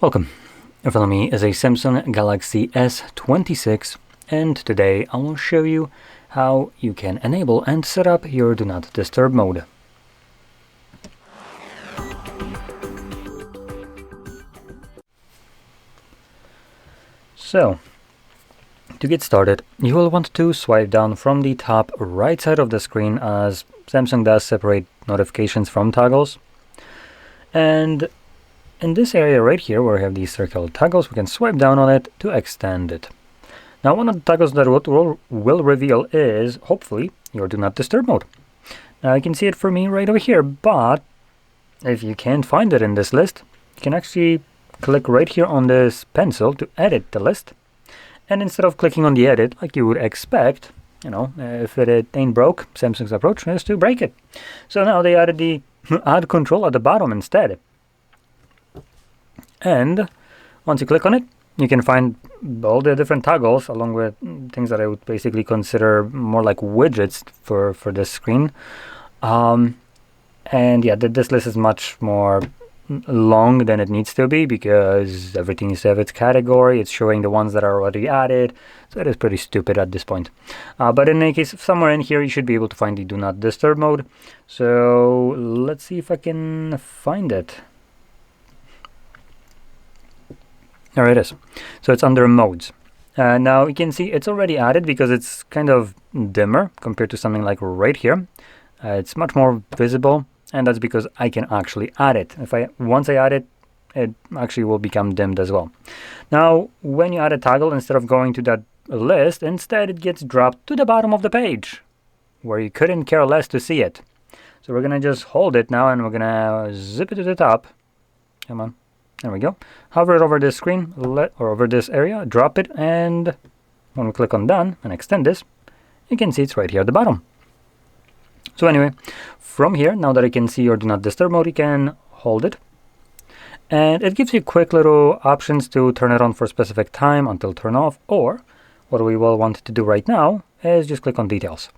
Welcome. In front of me is a Samsung Galaxy S26, and today I will show you how you can enable and set up your Do Not Disturb mode. So, to get started, you will want to swipe down from the top right side of the screen, as Samsung does separate notifications from toggles. And in this area right here, where we have these circular toggles, we can swipe down on it to extend it. Now, one of the toggles that will reveal is, hopefully, your Do Not Disturb mode. Now, you can see it for me right over here, but if you can't find it in this list, you can actually click right here on this pencil to edit the list. And instead of clicking on the edit, like you would expect, if it ain't broke, Samsung's approach is to break it. So now they added the add control at the bottom instead. And once you click on it, you can find all the different toggles, along with things that I would basically consider more like widgets for this screen. And yeah, this list is much more long than it needs to be, because everything needs to have its category. It's showing the ones that are already added, so it is pretty stupid at this point. But in any case, somewhere in here you should be able to find the Do Not Disturb mode. So let's see if I can find it. There it is. So it's under modes. Now you can see it's already added because it's kind of dimmer compared to something like right here. It's much more visible, and that's because I can actually add it. Once I add it, it actually will become dimmed as well. Now, when you add a toggle, instead of going to that list, instead it gets dropped to the bottom of the page, where you couldn't care less to see it. So we're gonna just hold it now, and we're gonna zip it to the top. Come on. There we go. Hover it over this screen, or over this area, drop it, and when we click on done and extend this, you can see it's right here at the bottom. So anyway, from here, now that I can see your Do Not Disturb mode, you can hold it. And it gives you quick little options to turn it on for a specific time until turn off, or what we will want to do right now is just click on details.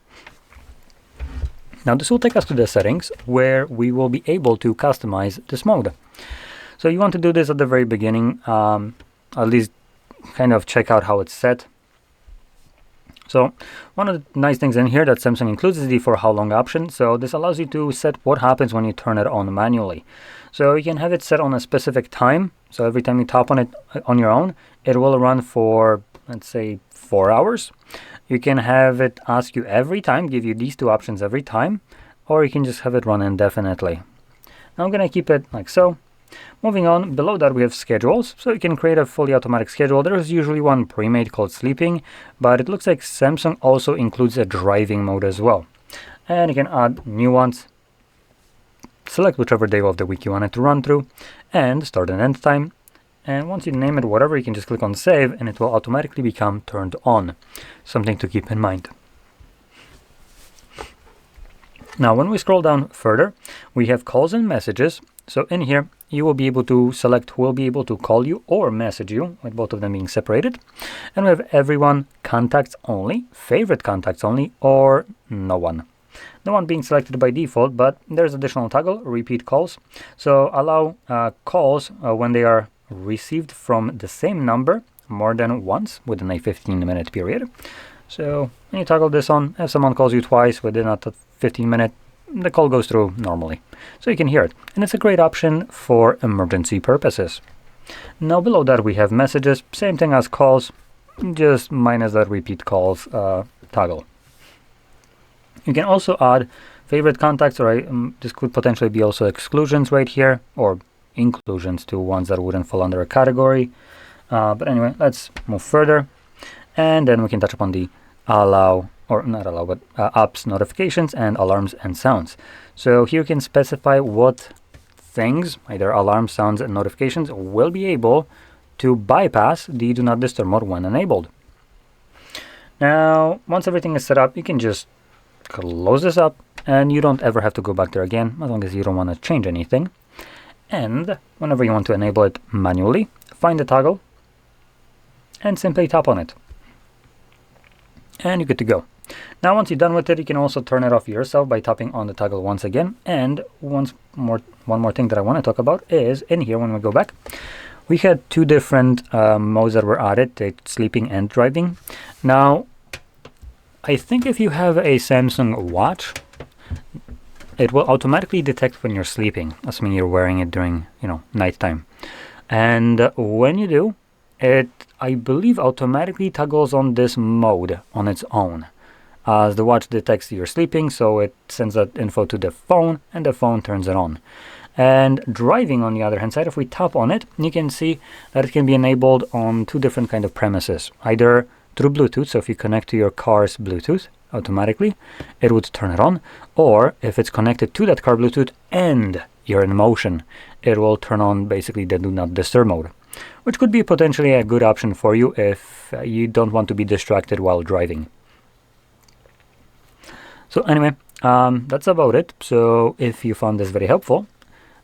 Now this will take us to the settings, where we will be able to customize this mode. So you want to do this at the very beginning, at least kind of check out how it's set. So one of the nice things in here that Samsung includes is the for how long option. So this allows you to set what happens when you turn it on manually. So you can have it set on a specific time. So every time you tap on it on your own, it will run for, let's say, 4 hours. You can have it ask you every time, give you these two options every time, or you can just have it run indefinitely. Now I'm going to keep it like so. Moving on, below that we have schedules, so you can create a fully automatic schedule. There is usually one pre-made called sleeping, but it looks like Samsung also includes a driving mode as well. And you can add new ones, select whichever day of the week you want it to run through, and start and end time. And once you name it whatever, you can just click on save, and it will automatically become turned on. Something to keep in mind. Now when we scroll down further, we have calls and messages. So in here, you will be able to select who will be able to call you or message you, with both of them being separated. And we have everyone, contacts only, favorite contacts only, or no one. No one being selected by default, but there's additional toggle, repeat calls. So allow calls when they are received from the same number more than once within a 15-minute period. So when you toggle this on, if someone calls you twice within a 15-minute, the call goes through normally, so you can hear it, and it's a great option for emergency purposes. Now below that we have messages, same thing as calls, just minus that repeat calls toggle. You can also add favorite contacts, or this could potentially be also exclusions right here, or inclusions to ones that wouldn't fall under a category. But anyway, let's move further, and then we can touch upon the allow, or not allow, but apps, notifications, and alarms and sounds. So here you can specify what things, either alarms, sounds, and notifications, will be able to bypass the Do Not Disturb mode when enabled. Now, once everything is set up, you can just close this up, and you don't ever have to go back there again, as long as you don't want to change anything. And whenever you want to enable it manually, find the toggle, and simply tap on it. And you're good to go. Now once you're done with it, you can also turn it off yourself by tapping on the toggle once again. And one more thing that I want to talk about is in here when we go back, we had two different modes that were added, sleeping and driving. Now, I think if you have a Samsung watch, it will automatically detect when you're sleeping, assuming you're wearing it during, nighttime. And when you do, it, I believe, automatically toggles on this mode on its own. As the watch detects you're sleeping, so it sends that info to the phone, and the phone turns it on. And driving, on the other hand side, if we tap on it, you can see that it can be enabled on two different kind of premises. Either through Bluetooth, so if you connect to your car's Bluetooth, automatically, it would turn it on. Or if it's connected to that car Bluetooth and you're in motion, it will turn on basically the do not disturb mode, which could be potentially a good option for you if you don't want to be distracted while driving. So anyway, that's about it. So if you found this very helpful,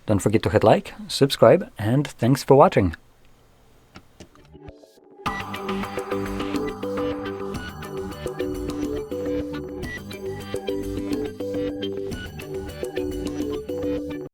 don't forget to hit like, subscribe, and thanks for watching.